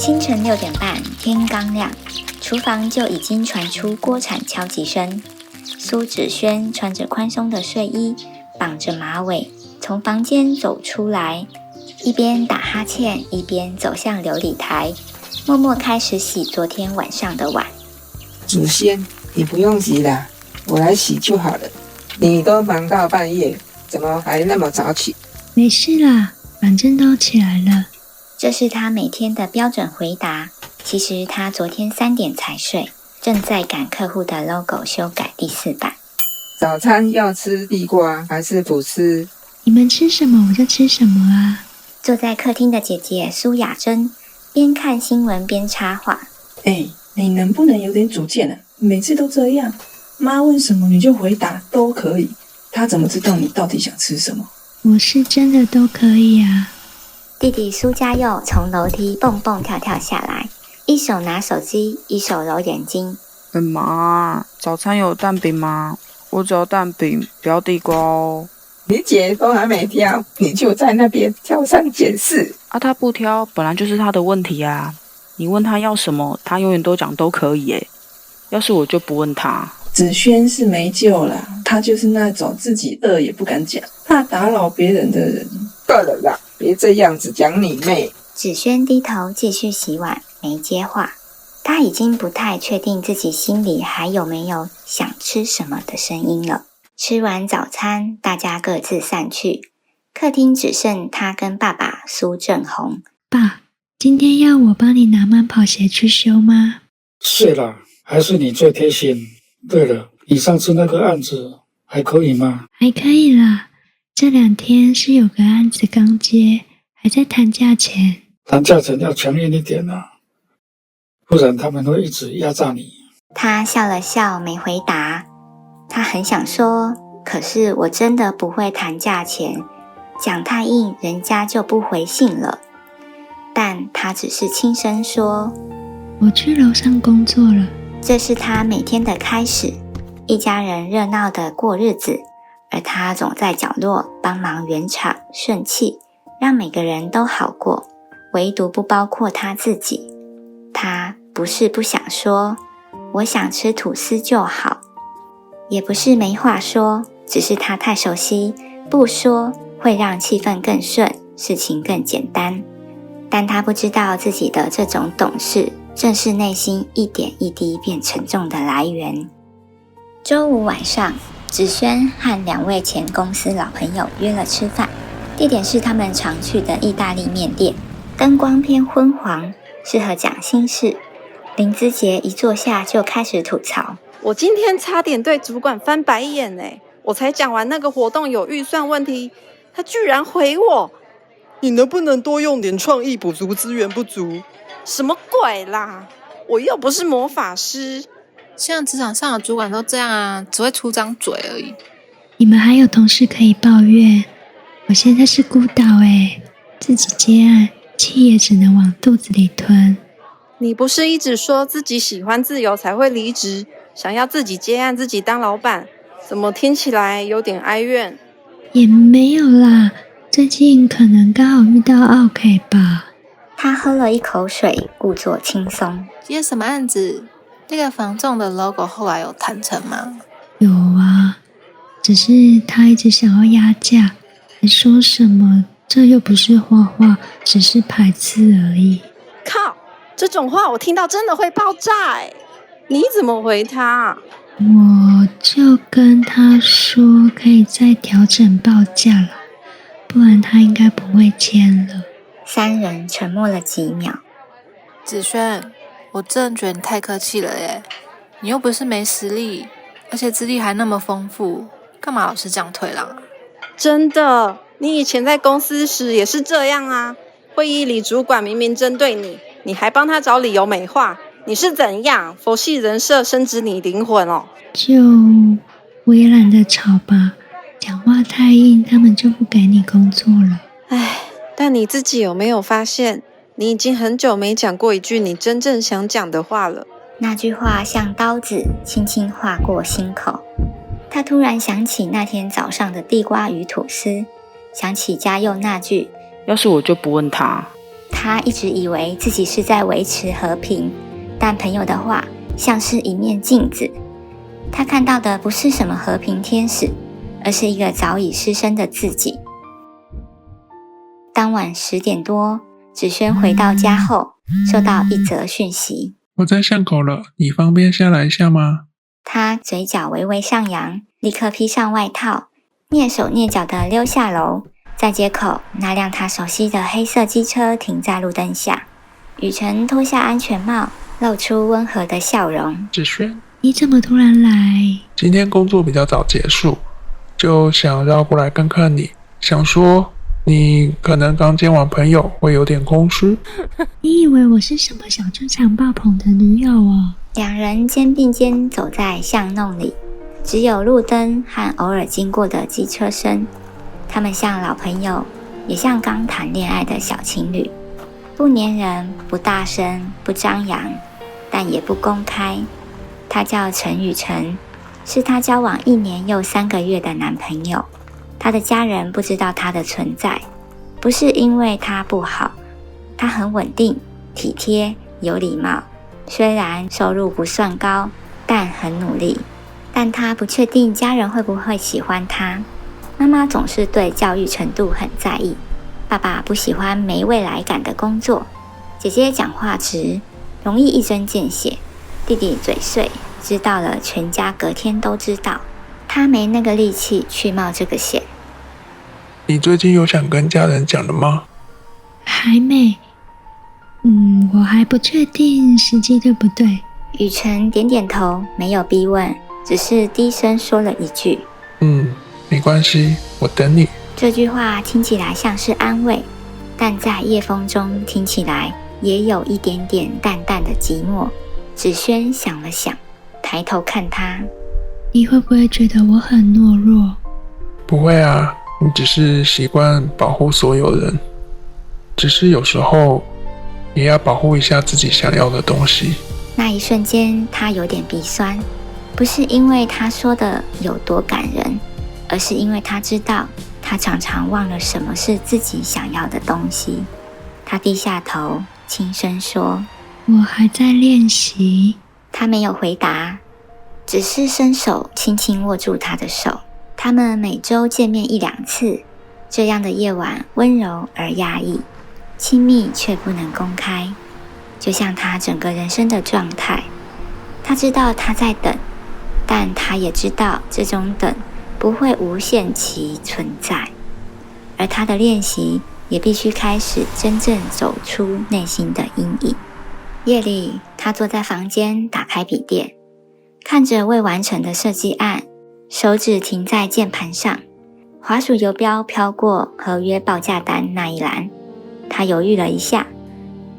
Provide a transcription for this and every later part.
清晨6点半，天刚亮，厨房就已经传出锅铲敲击声。苏芷萱穿着宽松的睡衣，绑着马尾，从房间走出来，一边打哈欠，一边走向琉璃台，默默开始洗昨天晚上的碗。芷萱，你不用洗啦，我来洗就好了。你都忙到半夜，怎么还那么早起？没事啦，反正都起来了。这是他每天的标准回答。其实他昨天3点才睡，正在赶客户的 logo 修改第4版。早餐要吃地瓜还是不吃？你们吃什么我就吃什么啊。坐在客厅的姐姐苏雅珍边看新闻边插话。你能不能有点主见啊？每次都这样，妈问什么你就回答都可以，她怎么知道你到底想吃什么？我是真的都可以啊。弟弟苏家佑从楼梯蹦蹦跳跳下来，一手拿手机，一手揉眼睛。妈，早餐有蛋饼吗？我只要蛋饼，不要地瓜哦。你姐都还没挑，你就在那边挑三拣四啊，她不挑，本来就是她的问题啊。你问她要什么，她永远都讲都可以耶。要是我就不问她。芷萱是没救啦，她就是那种自己饿也不敢讲，怕打扰别人的人。够了啦，别这样子讲你妹。芷萱低头继续洗碗，没接话。她已经不太确定自己心里还有没有想吃什么的声音了。吃完早餐，大家各自散去，客厅只剩她跟爸爸苏正宏。爸，今天要我帮你拿慢跑鞋去修吗？是啦，还是你最贴心。对了，你上次那个案子还可以吗？还可以啦，这2天是有个案子刚接，还在谈价钱。谈价钱要强硬一点啊，不然他们会一直压榨你。他笑了笑，没回答。他很想说，可是我真的不会谈价钱，讲太硬，人家就不回信了。但他只是轻声说，我去楼上工作了。这是他每天的开始，一家人热闹的过日子，而他总在角落帮忙圆场顺气，让每个人都好过，唯独不包括他自己。他不是不想说，我想吃吐司就好，也不是没话说，只是他太熟悉，不说会让气氛更顺，事情更简单。但他不知道自己的这种懂事，正是内心一点一滴变沉重的来源。周五晚上，芷萱和2位前公司老朋友约了吃饭，地点是他们常去的意大利面店，灯光偏昏黄，适合讲心事。林姿杰一坐下就开始吐槽，我今天差点对主管翻白眼我才讲完那个活动有预算问题，他居然回我，你能不能多用点创意补足资源不足？什么鬼啦，我又不是魔法师。现在职场上的主管都这样啊，只会出张嘴而已。你们还有同事可以抱怨，我现在是孤岛自己接案，气也只能往肚子里吞。你不是一直说自己喜欢自由才会离职，想要自己接案自己当老板，怎么听起来有点哀怨？也没有啦，最近可能刚好遇到 OK 吧。他喝了一口水，故作轻松。接什么案子？那个房仲的 logo 后来有谈成吗？有啊，只是他一直想要压价，还说什么这又不是画画，只是排字而已。靠，这种话我听到真的会爆炸你怎么回他？我就跟他说可以再调整报价了，不然他应该不会签了。3人沉默了几秒。芷萱，我真的觉得你太客气了耶，你又不是没实力，而且资历还那么丰富，干嘛老是这样退让啊？真的，你以前在公司时也是这样啊，会议里主管明明针对你，你还帮他找理由美化，你是怎样佛系人设深植你灵魂哦？我也懒得吵吧，讲话太硬，他们就不给你工作了。但你自己有没有发现，你已经很久没讲过一句你真正想讲的话了？那句话像刀子轻轻划过心口。他突然想起那天早上的地瓜与吐司，想起家佑那句要是我就不问他。他一直以为自己是在维持和平，但朋友的话像是一面镜子，他看到的不是什么和平天使，而是一个早已失声的自己。当晚10点多，芷萱回到家后，收到一则讯息：我在巷口了，你方便下来一下吗？他嘴角微微上扬，立刻披上外套，蹑手蹑脚地溜下楼。在街口，那辆他熟悉的黑色机车停在路灯下。雨晨脱下安全帽，露出温和的笑容。芷萱，你怎么突然来？今天工作比较早结束，就想绕过来看看你，想说你可能刚见完朋友，会有点空虚。你以为我是什么小剧场爆棚的女友哦？两人肩并肩走在巷弄里，只有路灯和偶尔经过的机车声。他们像老朋友，也像刚谈恋爱的小情侣，不黏人，不大声，不张扬，但也不公开。他叫陈雨辰，是他交往1年又3个月的男朋友。他的家人不知道他的存在，不是因为他不好，他很稳定、体贴、有礼貌，虽然收入不算高，但很努力。但他不确定家人会不会喜欢他。妈妈总是对教育程度很在意，爸爸不喜欢没未来感的工作，姐姐讲话直，容易一针见血，弟弟嘴碎，知道了全家隔天都知道。他没那个力气去冒这个险。你最近有想跟家人讲的吗？还没。我还不确定时机对不对。雨辰点点头，没有逼问，只是低声说了一句：没关系，我等你。这句话听起来像是安慰，但在夜风中听起来也有一点点淡淡的寂寞。芷萱想了想，抬头看他：你会不会觉得我很懦弱？不会啊，你只是习惯保护所有人，只是有时候也要保护一下自己想要的东西。那一瞬间，他有点鼻酸，不是因为他说的有多感人，而是因为他知道他常常忘了什么是自己想要的东西。他低下头，轻声说：我还在练习。他没有回答，只是伸手轻轻握住他的手。他们每周见面1-2次，这样的夜晚温柔而压抑，亲密却不能公开，就像他整个人生的状态。他知道他在等，但他也知道这种等不会无限期存在，而他的练习也必须开始真正走出内心的阴影。夜里，他坐在房间，打开笔电，看着未完成的设计案，手指停在键盘上，滑鼠游标飘过合约报价单那一栏。他犹豫了一下，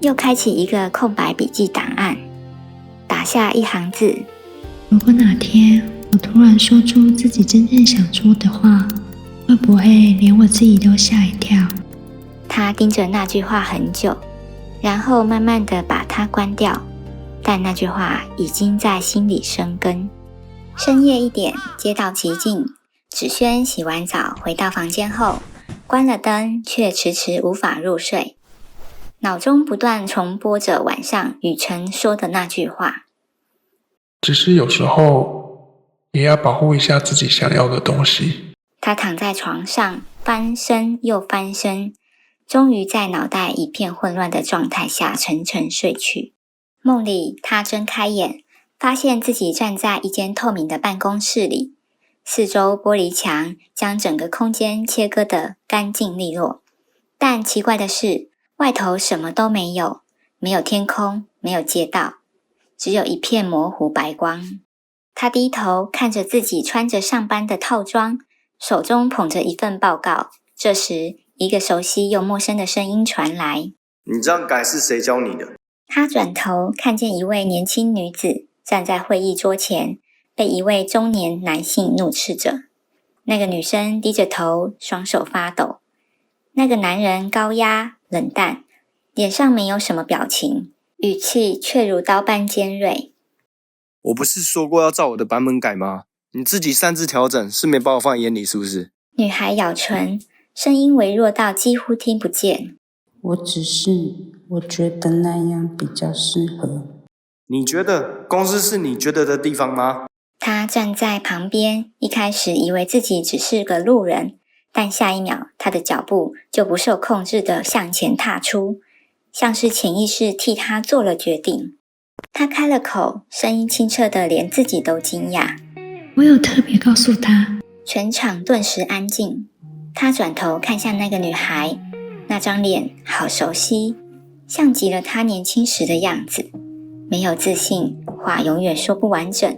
又开启一个空白笔记档案，打下一行字：如果哪天我突然说出自己真正想说的话，会不会连我自己都吓一跳？他盯着那句话很久，然后慢慢地把它关掉，但那句话已经在心里生根。深夜1点，街道寂静。芷萱洗完澡回到房间后，关了灯，却迟迟无法入睡，脑中不断重播着晚上雨辰说的那句话：只是有时候也要保护一下自己想要的东西。他躺在床上，翻身又翻身，终于在脑袋一片混乱的状态下沉沉睡去。梦里，他睁开眼，发现自己站在一间透明的办公室里，四周玻璃墙将整个空间切割得干净利落。但奇怪的是，外头什么都没有，没有天空，没有街道，只有一片模糊白光。他低头看着自己穿着上班的套装，手中捧着一份报告。这时，一个熟悉又陌生的声音传来：你这样改是谁教你的？他转头看见一位年轻女子站在会议桌前，被一位中年男性怒斥着。那个女生低着头，双手发抖。那个男人高压冷淡，脸上没有什么表情，语气却如刀般尖锐。我不是说过要照我的版本改吗？你自己擅自调整，是没把我放在眼里是不是？女孩咬唇，声音微弱到几乎听不见。我觉得那样比较适合。你觉得公司是你觉得的地方吗？他站在旁边，一开始以为自己只是个路人，但下一秒他的脚步就不受控制地向前踏出，像是潜意识替他做了决定。他开了口，声音清澈的连自己都惊讶。我有特别告诉他。全场顿时安静。他转头看向那个女孩，那张脸好熟悉，像极了他年轻时的样子。没有自信，话永远说不完整，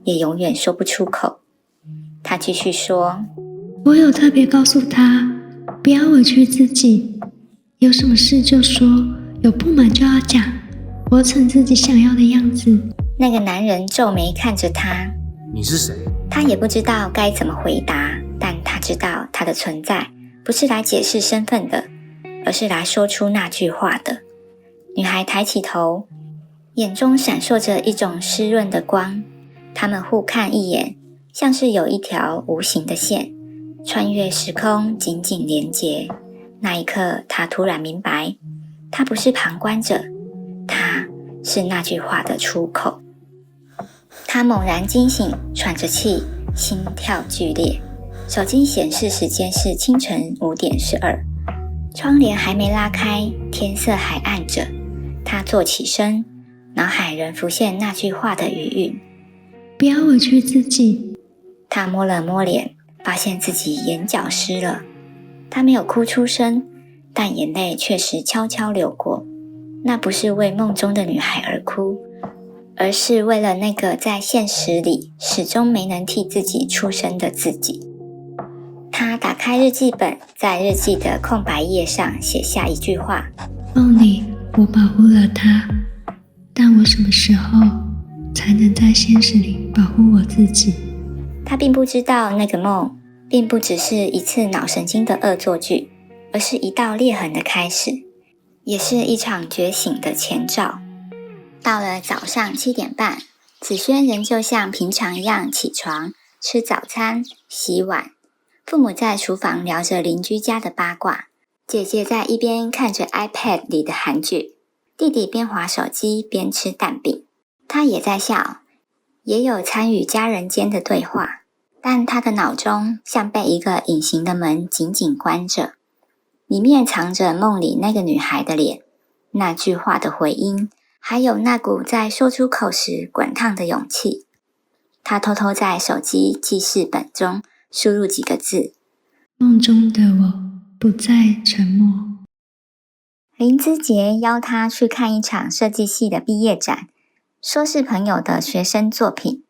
也永远说不出口。他继续说，我有特别告诉他，不要委屈自己，有什么事就说，有不满就要讲，活成自己想要的样子。那个男人皱眉看着他，你是谁？他也不知道该怎么回答，但他知道他的存在不是来解释身份的，而是来说出那句话的。女孩抬起头，眼中闪烁着一种湿润的光，他们互看一眼，像是有一条无形的线，穿越时空，紧紧连结。那一刻，他突然明白，他不是旁观者，他是那句话的出口。他猛然惊醒，喘着气，心跳剧烈。手机显示时间是清晨5点12，窗帘还没拉开，天色还暗着。他坐起身，脑海仍浮现那句话的余韵。不要委屈自己。他摸了摸脸，发现自己眼角湿了。他没有哭出声，但眼泪确实悄悄流过。那不是为梦中的女孩而哭，而是为了那个在现实里始终没能替自己出声的自己。他打开日记本，在日记的空白页上写下一句话：梦里我保护了他，但我什么时候才能在现实里保护我自己？他并不知道那个梦并不只是一次脑神经的恶作剧，而是一道裂痕的开始，也是一场觉醒的前兆。到了早上7点半，子轩仍旧像平常一样起床、吃早餐、洗碗。父母在厨房聊着邻居家的八卦，姐姐在一边看着 iPad 里的韩剧，弟弟边滑手机边吃蛋饼。他也在笑，也有参与家人间的对话，但他的脑中像被一个隐形的门紧紧关着，里面藏着梦里那个女孩的脸，那句话的回音，还有那股在说出口时滚烫的勇气。他偷偷在手机记事本中输入几个字：梦中的我不再沉默。林姿杰邀他去看一场设计系的毕业展，说是朋友的学生作品，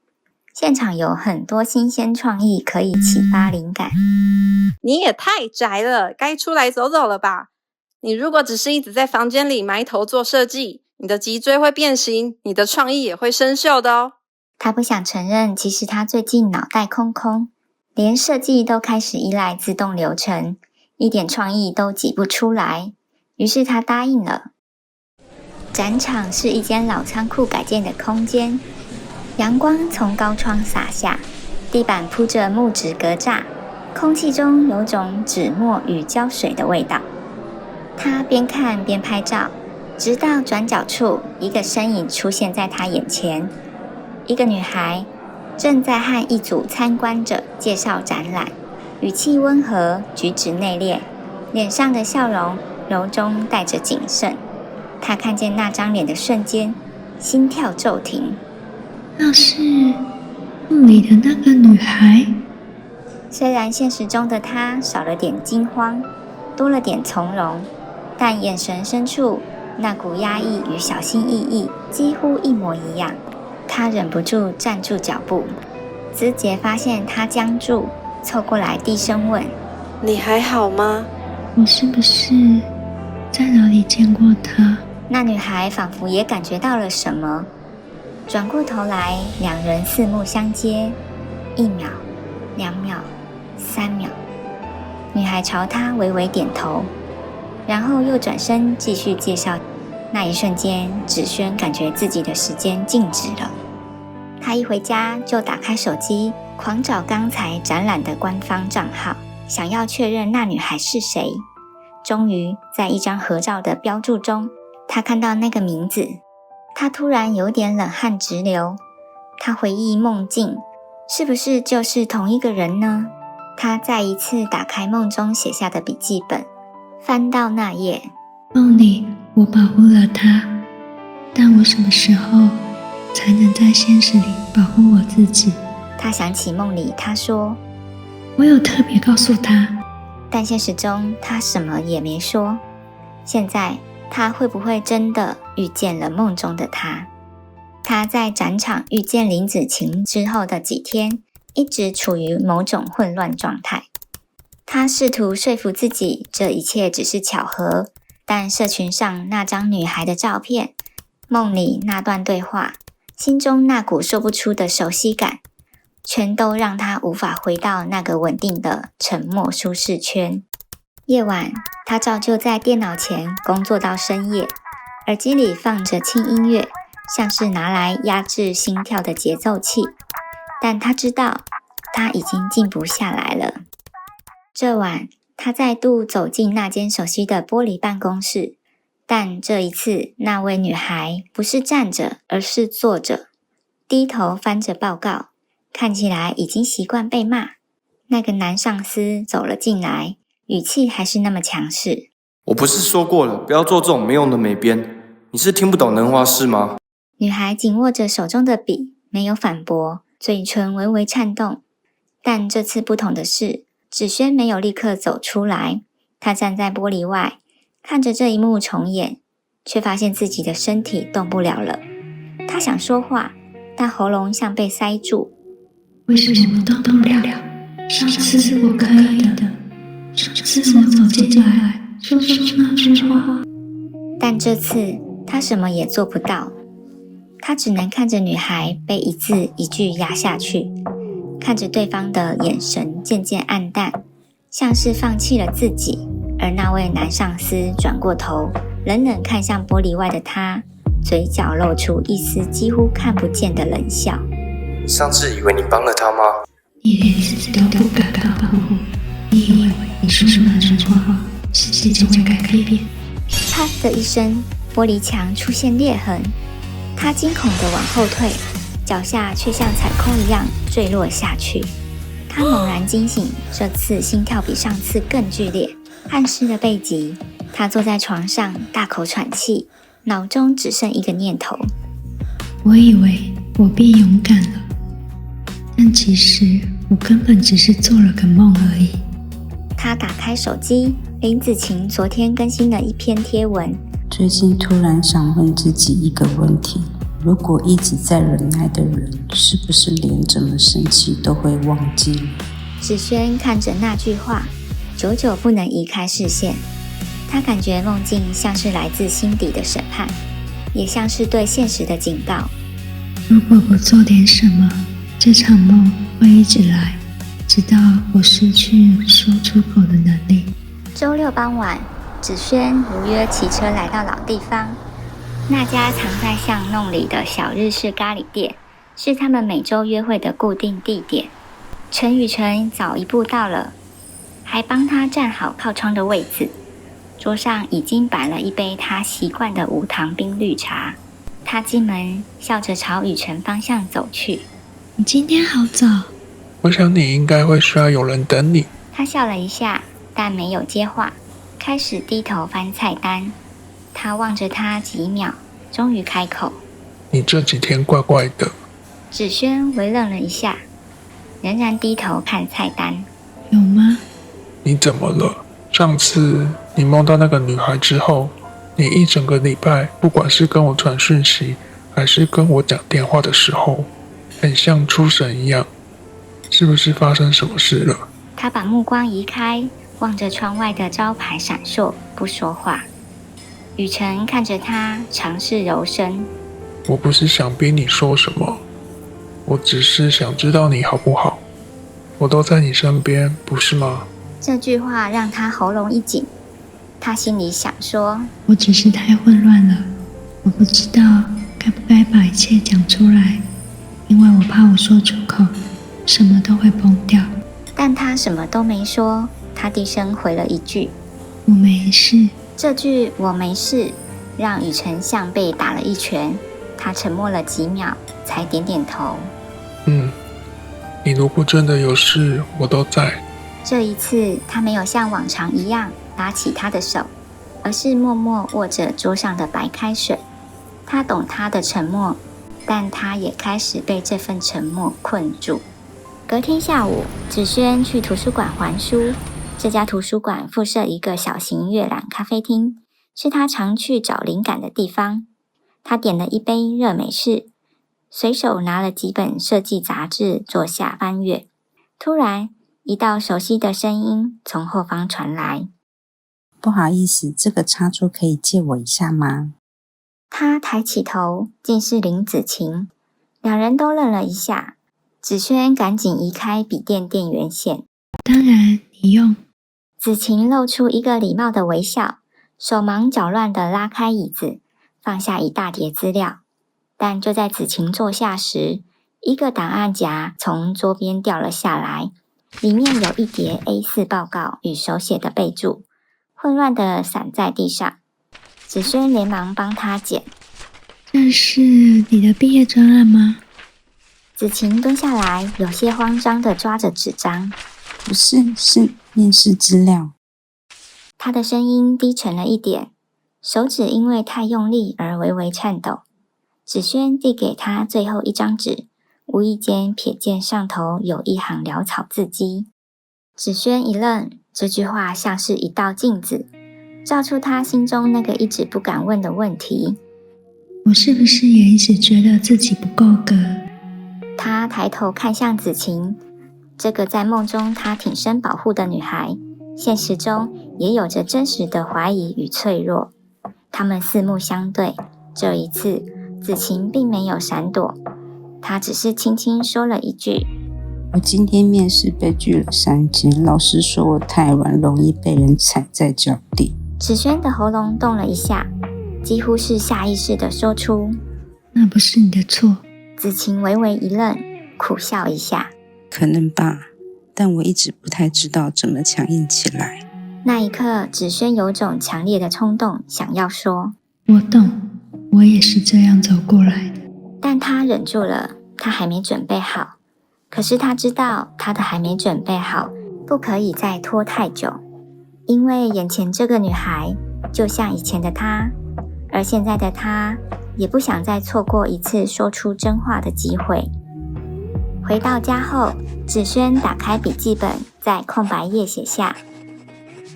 现场有很多新鲜创意可以启发灵感。你也太宅了，该出来走走了吧？你如果只是一直在房间里埋头做设计，你的脊椎会变形，你的创意也会生锈的哦。他不想承认，其实他最近脑袋空空，连设计都开始依赖自动流程，一点创意都挤不出来。于是他答应了。展场是一间老仓库改建的空间，阳光从高窗洒下，地板铺着木质格栅，空气中有种纸墨与胶水的味道。他边看边拍照，直到转角处，一个身影出现在他眼前。一个女孩正在和一组参观者介绍展览，语气温和，举止内敛，脸上的笑容柔中带着谨慎。他看见那张脸的瞬间，心跳骤停。那是梦里的那个女孩。虽然现实中的她少了点惊慌，多了点从容，但眼神深处那股压抑与小心翼翼几乎一模一样。他忍不住站住脚步，姿杰发现他僵住，凑过来低声问：你还好吗？我是不是在哪里见过他？那女孩仿佛也感觉到了什么，转过头来，两人四目相接，1秒、2秒、3秒。女孩朝他微微点头，然后又转身继续介绍。那一瞬间，芷萱感觉自己的时间静止了。她一回家就打开手机，狂找刚才展览的官方账号，想要确认那女孩是谁。终于在一张合照的标注中，他看到那个名字，他突然有点冷汗直流。他回忆梦境，是不是就是同一个人呢？他再一次打开梦中写下的笔记本，翻到那页。梦里我保护了他，但我什么时候才能在现实里保护我自己？他想起梦里他说，我有特别告诉他，但现实中他什么也没说。现在他会不会真的遇见了梦中的他？他在展场遇见林子晴之后的几天，一直处于某种混乱状态。他试图说服自己这一切只是巧合，但社群上那张女孩的照片，梦里那段对话，心中那股说不出的熟悉感，全都让他无法回到那个稳定的沉默舒适圈。夜晚，他照旧在电脑前工作到深夜，耳机里放着轻音乐，像是拿来压制心跳的节奏器，但他知道他已经静不下来了。这晚，他再度走进那间熟悉的玻璃办公室，但这一次那位女孩不是站着，而是坐着，低头翻着报告，看起来已经习惯被骂。那个男上司走了进来，语气还是那么强势。我不是说过了，不要做这种没用的美编，你是听不懂能花事吗？女孩紧握着手中的笔，没有反驳，嘴唇微微颤动。但这次不同的是，芷萱没有立刻走出来，她站在玻璃外，看着这一幕重演，却发现自己的身体动不了了。她想说话，但喉咙像被塞住。为什么动不了？上次我可以的，上次我走进来说那句话，但这次她什么也做不到。她只能看着女孩被一字一句压下去，看着对方的眼神渐渐暗淡，像是放弃了自己。而那位男上司转过头，冷冷看向玻璃外的他，嘴角露出一丝几乎看不见的冷笑。你上次以为你帮了他吗？你连自己都不敢保护，你以为你说那句话，世界就会改变？啪的一声，玻璃墙出现裂痕，他惊恐地往后退，脚下却像踩空一样坠落下去。他猛然惊醒，这次心跳比上次更剧烈，汗湿了背脊。他坐在床上大口喘气，脑中只剩一个念头：我以为我变勇敢了，但其实我根本只是做了个梦而已。他打开手机，林子晴昨天更新了一篇贴文。最近突然想问自己一个问题：如果一直在忍耐的人，是不是连怎么生气都会忘记了？芷萱看着那句话，久久不能移开视线。她感觉梦境像是来自心底的审判，也像是对现实的警告。如果不做点什么，这场梦会一直来，直到我失去说出口的能力。周六傍晚，芷萱如约骑车来到老地方，那家藏在巷弄里的小日式咖喱店，是他们每周约会的固定地点。陈雨辰早一步到了，还帮他站好靠窗的位子。桌上已经摆了一杯他习惯的无糖冰绿茶。他进门，笑着朝雨辰方向走去。你今天好早。我想你应该会需要有人等你。他笑了一下，但没有接话，开始低头翻菜单。他望着他几秒，终于开口：你这几天怪怪的。芷萱微愣了一下，仍然低头看菜单。有吗？你怎么了？上次你梦到那个女孩之后，你一整个礼拜，不管是跟我传讯息，还是跟我讲电话的时候，很像出神一样，是不是发生什么事了？他把目光移开，望着窗外的招牌闪烁，不说话。雨辰看着他，尝试柔声：我不是想逼你说什么，我只是想知道你好不好。我都在你身边，不是吗？这句话让他喉咙一紧，他心里想说：我只是太混乱了，我不知道该不该把一切讲出来，因为我怕我说出口，什么都会崩掉。但他什么都没说，他低声回了一句：我没事。这句“我没事”让雨辰像被打了一拳，他沉默了几秒，才点点头。你如果真的有事，我都在。这一次，他没有像往常一样拉起他的手，而是默默握着桌上的白开水。他懂他的沉默，但他也开始被这份沉默困住。隔天下午，芷萱去图书馆还书。这家图书馆附设一个小型阅览咖啡厅，是他常去找灵感的地方。他点了一杯热美式，随手拿了几本设计杂志坐下翻阅。突然，一道熟悉的声音从后方传来：“不好意思，这个插座可以借我一下吗？”他抬起头，竟是林子晴。两人都愣了一下，芷萱赶紧移开笔电电源线。当然，你用。子晴露出一个礼貌的微笑，手忙脚乱地拉开椅子，放下一大叠资料。但就在子晴坐下时，一个档案夹从桌边掉了下来，里面有一叠 A4 报告与手写的备注，混乱地散在地上。芷萱连忙帮他捡。这是你的毕业专案吗？子晴蹲下来，有些慌张地抓着纸张。不是，是面试资料。他的声音低沉了一点，手指因为太用力而微微颤抖。芷萱递给他最后一张纸，无意间瞥见上头有一行潦草字迹。芷萱一愣，这句话像是一道镜子，照出他心中那个一直不敢问的问题：我是不是也一直觉得自己不够格？他抬头看向子晴，这个在梦中他挺身保护的女孩，现实中也有着真实的怀疑与脆弱。他们四目相对，这一次子晴并没有闪躲，她只是轻轻说了一句：我今天面试被拒了3间，老师说我太软，容易被人踩在脚底。芷萱的喉咙动了一下，几乎是下意识地说出：那不是你的错。子晴微微一愣，苦笑一下。可能吧，但我一直不太知道怎么强硬起来。那一刻，芷萱有种强烈的冲动，想要说：我懂，我也是这样走过来的。但她忍住了，她还没准备好。可是她知道，她的还没准备好，不可以再拖太久。因为眼前这个女孩，就像以前的她，而现在的她，也不想再错过一次说出真话的机会。回到家后，芷萱打开笔记本，在空白页写下：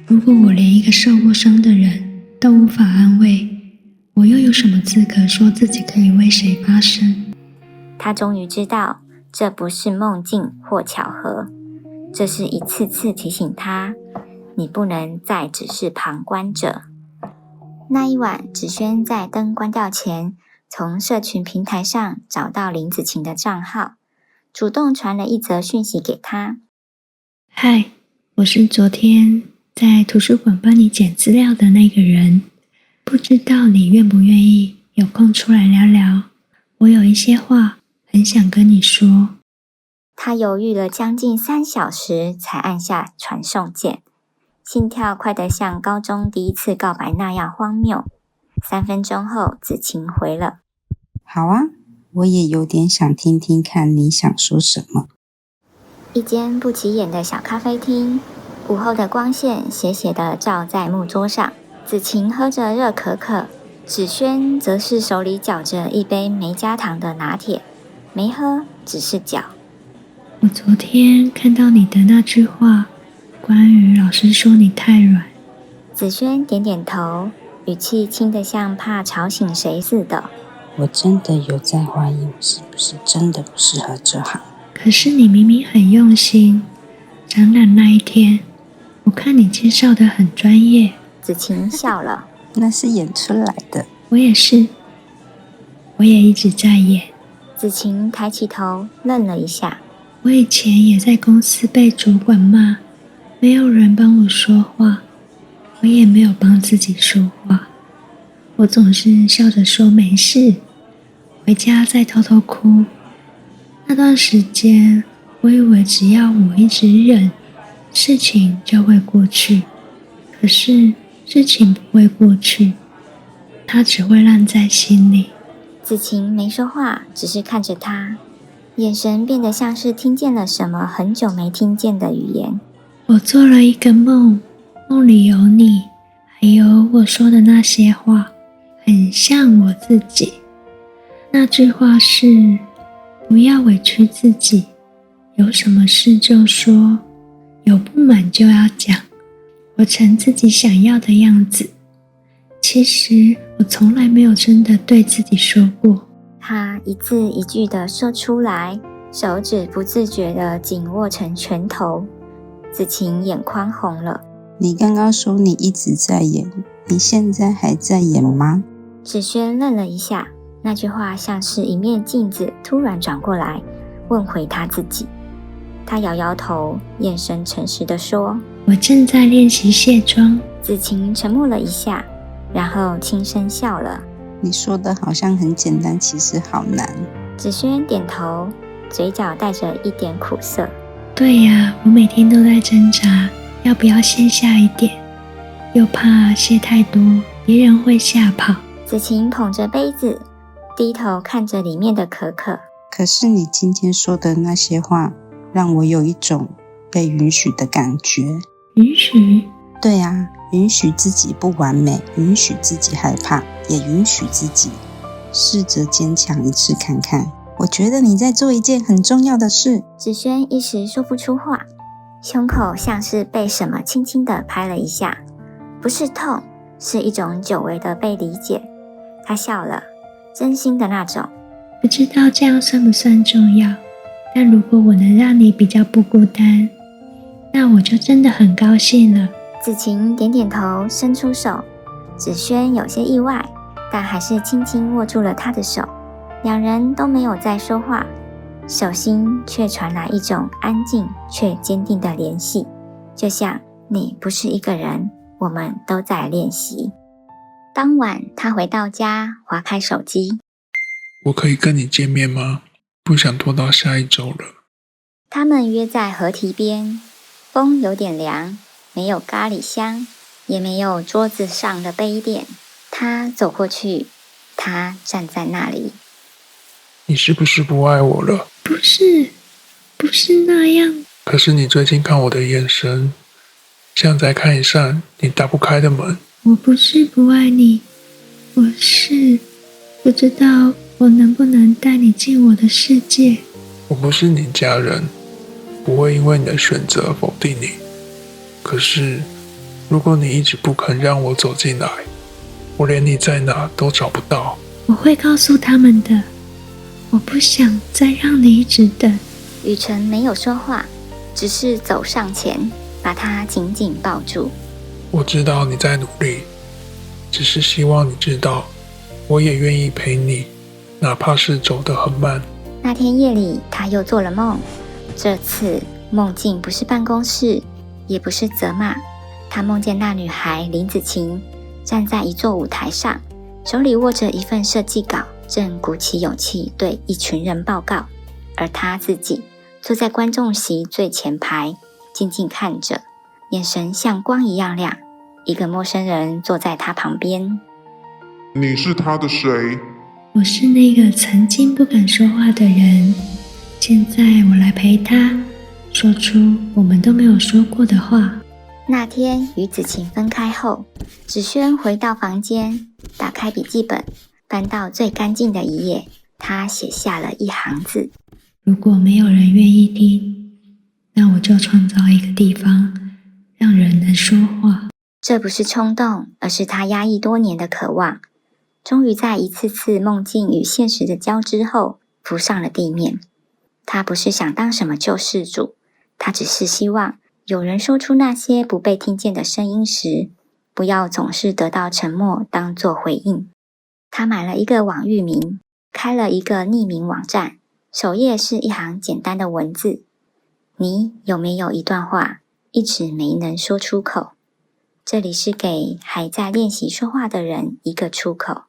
如果我连一个受过伤的人都无法安慰，我又有什么资格说自己可以为谁发声？她终于知道，这不是梦境或巧合，这是一次次提醒她，你不能再只是旁观者。那一晚，芷萱在灯关掉前，从社群平台上找到林子晴的账号，主动传了一则讯息给他：嗨，我是昨天在图书馆帮你捡资料的那个人，不知道你愿不愿意有空出来聊聊，我有一些话很想跟你说。他犹豫了将近3小时才按下传送键，心跳快得像高中第一次告白那样荒谬。3分钟后，子晴回了：好啊，我也有点想听听看你想说什么。一间不起眼的小咖啡厅，午后的光线斜斜地照在木桌上。子晴喝着热可可，芷萱则是手里搅着一杯没加糖的拿铁，没喝，只是搅。我昨天看到你的那句话，关于老师说你太软。子萱点点头，语气轻得像怕吵醒谁似的。我真的有在怀疑我是不是真的不适合这行。可是你明明很用心，展览那一天，我看你介绍得很专业。子晴笑了，那是演出来的。我也是，我也一直在演。子晴抬起头，愣了一下。我以前也在公司被主管骂，没有人帮我说话，我也没有帮自己说话，我总是笑着说没事，回家再偷偷哭。那段时间，我以为只要我一直忍，事情就会过去。可是事情不会过去，它只会烂在心里。子晴没说话，只是看着他，眼神变得像是听见了什么很久没听见的语言。我做了一个梦，梦里有你，还有我说的那些话，很像我自己。那句话是：不要委屈自己，有什么事就说，有不满就要讲，活成自己想要的样子。其实我从来没有真的对自己说过。他一字一句地说出来，手指不自觉地紧握成拳头。子晴眼眶红了。你刚刚说你一直在演，你现在还在演吗？芷萱愣了一下，那句话像是一面镜子突然转过来，问回他自己。他摇摇头，眼神诚实地说：我正在练习卸妆。子晴沉默了一下，然后轻声笑了。你说的好像很简单，其实好难。芷萱点头，嘴角带着一点苦涩。对呀，我每天都在挣扎，要不要卸下一点，又怕卸太多，别人会吓跑。子晴捧着杯子，低头看着里面的可可。可是你今天说的那些话，让我有一种被允许的感觉。允许？对啊，允许自己不完美，允许自己害怕，也允许自己试着坚强一次看看。我觉得你在做一件很重要的事。芷萱一时说不出话，胸口像是被什么轻轻地拍了一下，不是痛，是一种久违的被理解。她笑了，真心的那种。不知道这样算不算重要，但如果我能让你比较不孤单，那我就真的很高兴了。子晴点点头，伸出手。芷萱有些意外，但还是轻轻握住了他的手。两人都没有再说话，手心却传来一种安静却坚定的联系，就像你不是一个人，我们都在练习。当晚他回到家，滑开手机。我可以跟你见面吗？不想拖到下一周了。他们约在河堤边，风有点凉，没有咖喱香，也没有桌子上的杯垫。他走过去，他站在那里。你是不是不爱我了？不是那样。可是你最近看我的眼神，像在看一扇你打不开的门。我不是不爱你，我是不知道我能不能带你进我的世界。我不是你家人，不会因为你的选择否定你。可是，如果你一直不肯让我走进来，我连你在哪都找不到。我会告诉他们的。我不想再让你一直等。雨辰没有说话，只是走上前，把他紧紧抱住。我知道你在努力，只是希望你知道，我也愿意陪你，哪怕是走得很慢。那天夜里，他又做了梦。这次梦境不是办公室，也不是责骂。他梦见那女孩林子晴站在一座舞台上，手里握着一份设计稿，正鼓起勇气对一群人报告，而他自己坐在观众席最前排，静静看着，眼神像光一样亮。一个陌生人坐在他旁边。你是他的谁？我是那个曾经不敢说话的人，现在我来陪他，说出我们都没有说过的话。那天与子晴分开后，芷萱回到房间，打开笔记本，翻到最干净的一页，她写下了一行字：如果没有人愿意听，那我就创造一个地方，让人能说话。这不是冲动，而是她压抑多年的渴望，终于在一次次梦境与现实的交织后，浮上了地面。她不是想当什么救世主，她只是希望有人说出那些不被听见的声音时，不要总是得到沉默当作回应。他买了一个网域名，开了一个匿名网站，首页是一行简单的文字：你有没有一段话一直没能说出口？这里是给还在练习说话的人一个出口。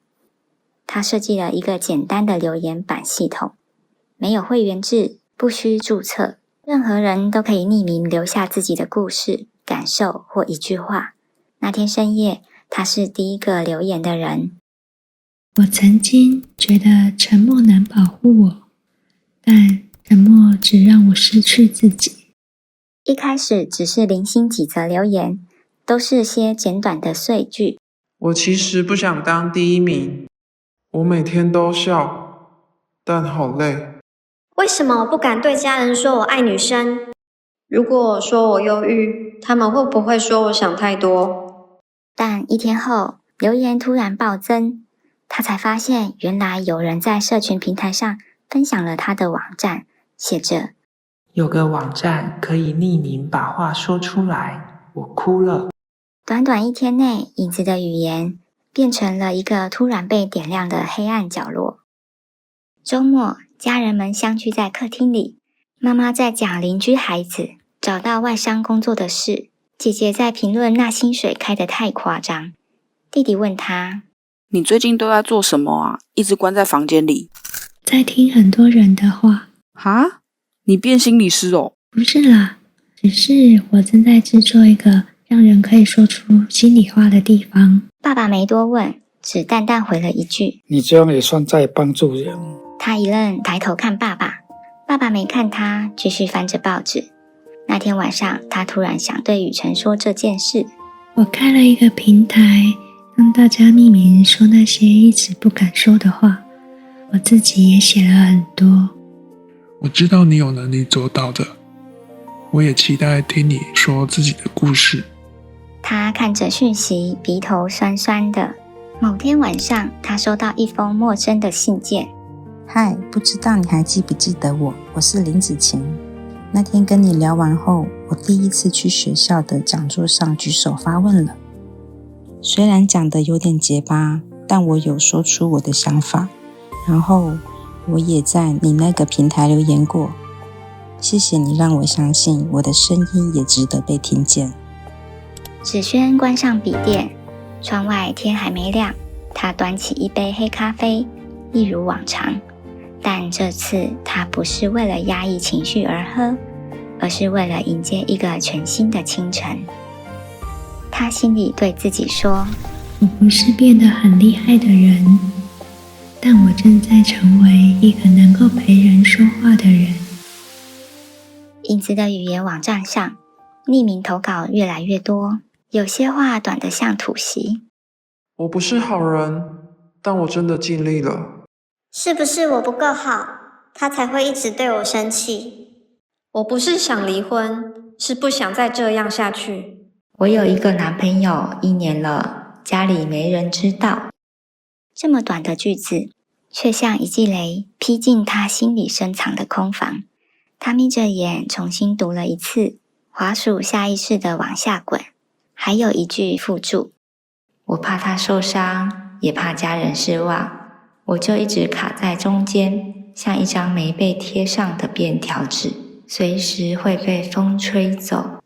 他设计了一个简单的留言板系统，没有会员制，不需注册，任何人都可以匿名留下自己的故事、感受或一句话。那天深夜，他是第一个留言的人。我曾经觉得沉默能保护我，但沉默只让我失去自己。一开始只是零星几则留言，都是些简短的碎句。我其实不想当第一名，我每天都笑，但好累。为什么我不敢对家人说我爱女生？如果说我忧郁，他们会不会说我想太多？但一天后，留言突然暴增，他才发现原来有人在社群平台上分享了他的网站，写着有个网站可以匿名把话说出来，我哭了。短短一天内，影子的语言变成了一个突然被点亮的黑暗角落。周末，家人们相聚在客厅里，妈妈在讲邻居孩子找到外商工作的事，姐姐在评论那薪水开得太夸张。弟弟问他：你最近都在做什么啊？一直关在房间里。在听很多人的话。哈？你变心理师哦？不是啦，只是我正在制作一个让人可以说出心里话的地方。爸爸没多问，只淡淡回了一句：你这样也算在帮助人。他一愣，抬头看爸爸。爸爸没看他，继续翻着报纸。那天晚上，他突然想对雨辰说这件事。我开了一个平台，让大家匿名说那些一直不敢说的话。我自己也写了很多。我知道你有能力做到的，我也期待听你说自己的故事。他看着讯息，鼻头酸酸的。某天晚上，他收到一封陌生的信件。嗨，不知道你还记不记得我？我是林子晴。那天跟你聊完后，我第一次去学校的讲座上举手发问了。虽然讲得有点结巴，但我有说出我的想法。然后我也在你那个平台留言过。谢谢你让我相信我的声音也值得被听见。芷萱关上笔电，窗外天还没亮，他端起一杯黑咖啡，一如往常。但这次他不是为了压抑情绪而喝，而是为了迎接一个全新的清晨。他心里对自己说：我不是变得很厉害的人，但我正在成为一个能够陪人说话的人。影子的语言网站上，匿名投稿越来越多，有些话短得像吐息。我不是好人，但我真的尽力了。是不是我不够好，他才会一直对我生气？我不是想离婚，是不想再这样下去。我有一个男朋友1年了，家里没人知道。这么短的句子，却像一记雷劈进他心里深藏的空房。他眯着眼重新读了一次，滑鼠下意识地往下滚。还有一句附注：我怕他受伤，也怕家人失望，我就一直卡在中间，像一张没被贴上的便条纸，随时会被风吹走。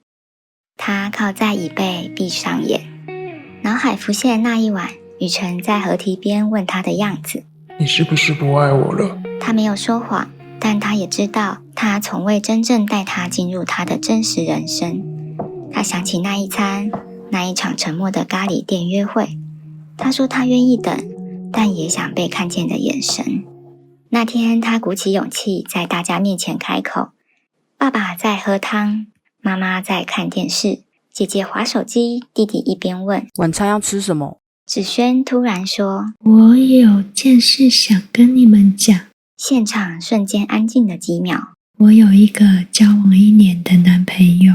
他靠在椅背，闭上眼，脑海浮现那一晚雨辰在河堤边问他的样子。你是不是不爱我了？他没有说谎，但他也知道他从未真正带他进入他的真实人生。他想起那一餐，那一场沉默的咖喱店约会。他说他愿意等，但也想被看见的眼神。那天他鼓起勇气在大家面前开口。爸爸在喝汤，妈妈在看电视，姐姐滑手机，弟弟一边问晚餐要吃什么。芷萱突然说：我有件事想跟你们讲。现场瞬间安静了几秒。我有一个交往1年的男朋友。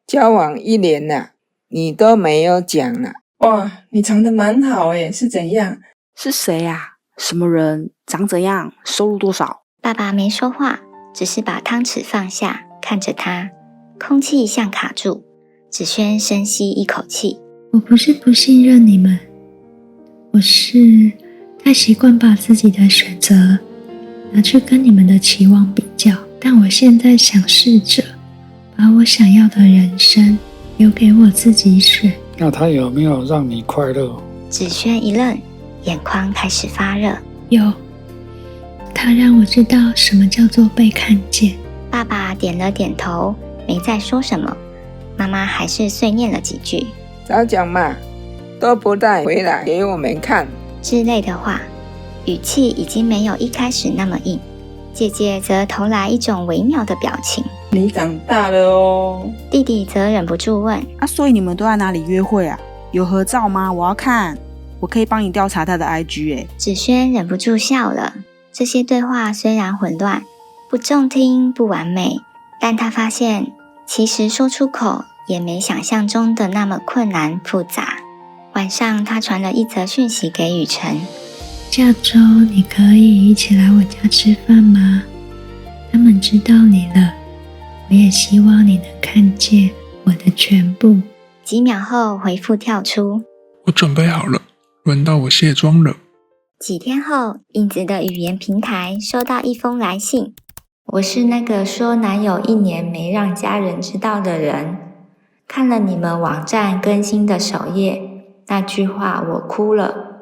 交往1年了，你都没有讲了。哇，你藏得蛮好诶，是怎样？是谁啊？什么人？长怎样？收入多少？爸爸没说话，只是把汤匙放下，看着他，空气像卡住。芷萱深吸一口气。我不是不信任你们，我是太习惯把自己的选择拿去跟你们的期望比较，但我现在想试着把我想要的人生留给我自己选。那他有没有让你快乐？芷萱一愣，眼眶开始发热。有，他让我知道什么叫做被看见。爸爸点了点头，没再说什么。妈妈还是碎念了几句。早讲嘛，都不带回来给我们看之类的话，语气已经没有一开始那么硬。姐姐则投来一种微妙的表情。你长大了哦。弟弟则忍不住问：所以你们都在哪里约会啊？有合照吗？我要看，我可以帮你调查他的 IG 芷萱忍不住笑了。这些对话虽然混乱，不中听，不完美，但他发现其实说出口也没想象中的那么困难复杂。晚上他传了一则讯息给雨辰：下周你可以一起来我家吃饭吗？他们知道你了，我也希望你能看见我的全部。几秒后回复跳出：我准备好了，轮到我卸妆了。几天后，影子的语言平台收到一封来信：我是那个说男友1年没让家人知道的人，看了你们网站更新的首页，那句话我哭了。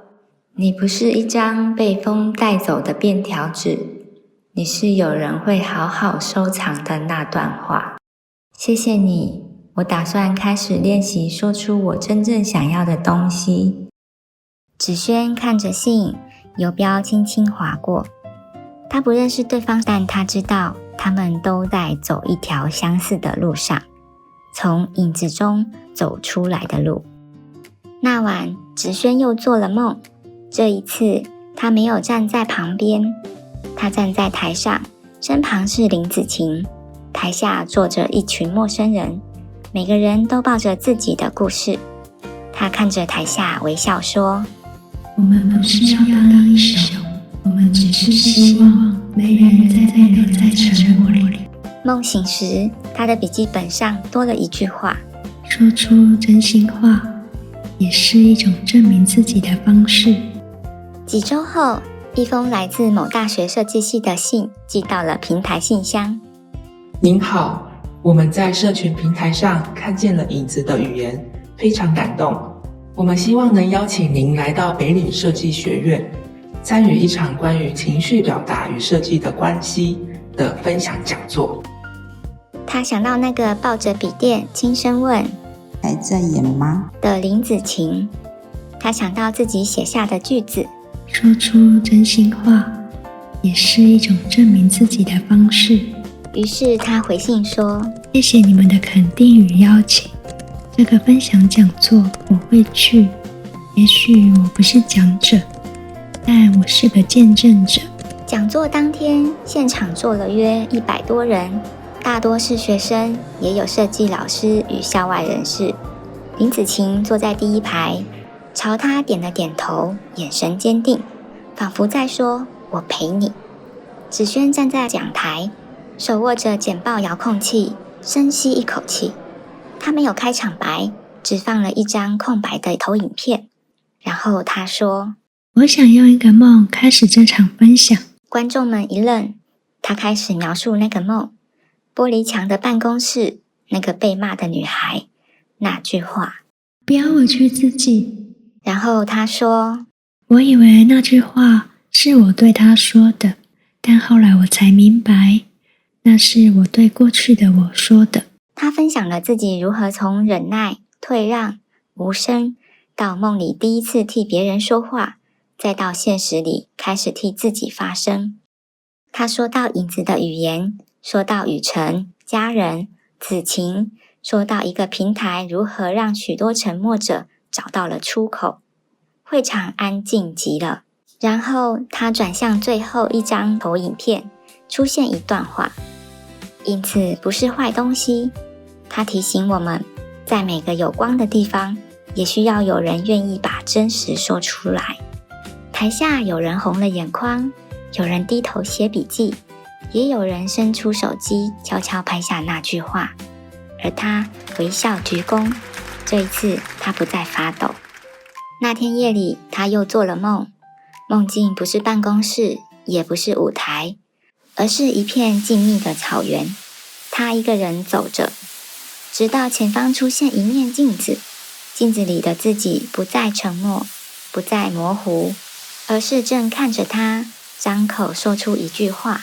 你不是一张被风带走的便条纸，你是有人会好好收藏的那段话。谢谢你，我打算开始练习说出我真正想要的东西。芷萱看着信，游标轻轻划过。他不认识对方，但他知道他们都在走一条相似的路上，从影子中走出来的路。那晚，芷萱又做了梦。这一次，他没有站在旁边，他站在台上，身旁是林子晴，台下坐着一群陌生人，每个人都抱着自己的故事。他看着台下微笑说：我们不是要当英雄，我们只是希望没人再留在沉默里。梦醒时，他的笔记本上多了一句话：说出真心话，也是一种证明自己的方式。几周后，一封来自某大学设计系的信寄到了平台信箱。您好，我们在社群平台上看见了影子的语言，非常感动。我们希望能邀请您来到北岭设计学院，参与一场关于情绪表达与设计的关系的分享讲座。他想到那个抱着笔电轻声问：还在演吗？的林子晴。他想到自己写下的句子：说出真心话，也是一种证明自己的方式。于是他回信说：谢谢你们的肯定与邀请，这个分享讲座我会去。也许我不是讲者，但我是个见证者。讲座当天，现场坐了约100多人，大多是学生，也有设计老师与校外人士。林子晴坐在第一排，朝他点了点头，眼神坚定，仿佛在说：我陪你。芷萱站在讲台，手握着简报遥控器，深吸一口气。他没有开场白，只放了一张空白的投影片。然后他说：我想用一个梦开始这场分享。观众们一愣，他开始描述那个梦：玻璃墙的办公室，那个被骂的女孩，那句话：不要委屈自己。然后他说：我以为那句话是我对他说的，但后来我才明白，那是我对过去的我说的。他分享了自己如何从忍耐、退让、无声，到梦里第一次替别人说话，再到现实里开始替自己发声。他说到影子的语言，说到雨辰、家人、子晴，说到一个平台如何让许多沉默者找到了出口。会场安静极了。然后他转向最后一张投影片，出现一段话：影子不是坏东西，他提醒我们，在每个有光的地方，也需要有人愿意把真实说出来。台下有人红了眼眶，有人低头写笔记，也有人伸出手机悄悄拍下那句话，而他微笑鞠躬。这一次他不再发抖。那天夜里，他又做了梦，梦境不是办公室，也不是舞台，而是一片静谧的草原。他一个人走着，直到前方出现一面镜子，镜子里的自己不再沉默，不再模糊，而是正看着他，张口说出一句话：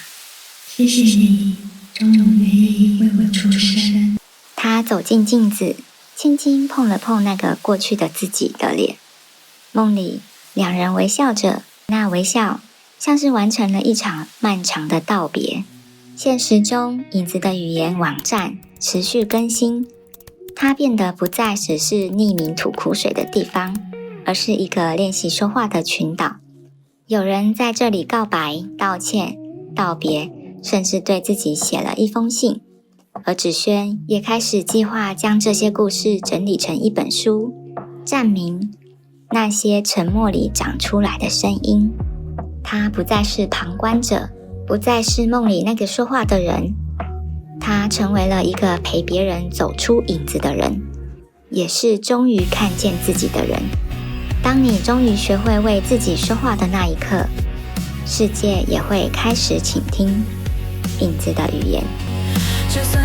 谢谢你，终于愿意为我出声。他走进镜子，轻轻碰了碰那个过去的自己的脸。梦里，两人微笑着，那微笑像是完成了一场漫长的道别。现实中，影子的语言网站持续更新，它变得不再只是匿名吐苦水的地方，而是一个练习说话的群岛。有人在这里告白、道歉、道别，甚至对自己写了一封信。而芷萱也开始计划将这些故事整理成一本书，站明那些沉默里长出来的声音。他不再是旁观者，不再是梦里那个说话的人，他成为了一个陪别人走出影子的人，也是终于看见自己的人。当你终于学会为自己说话的那一刻，世界也会开始倾听影子的语言。就算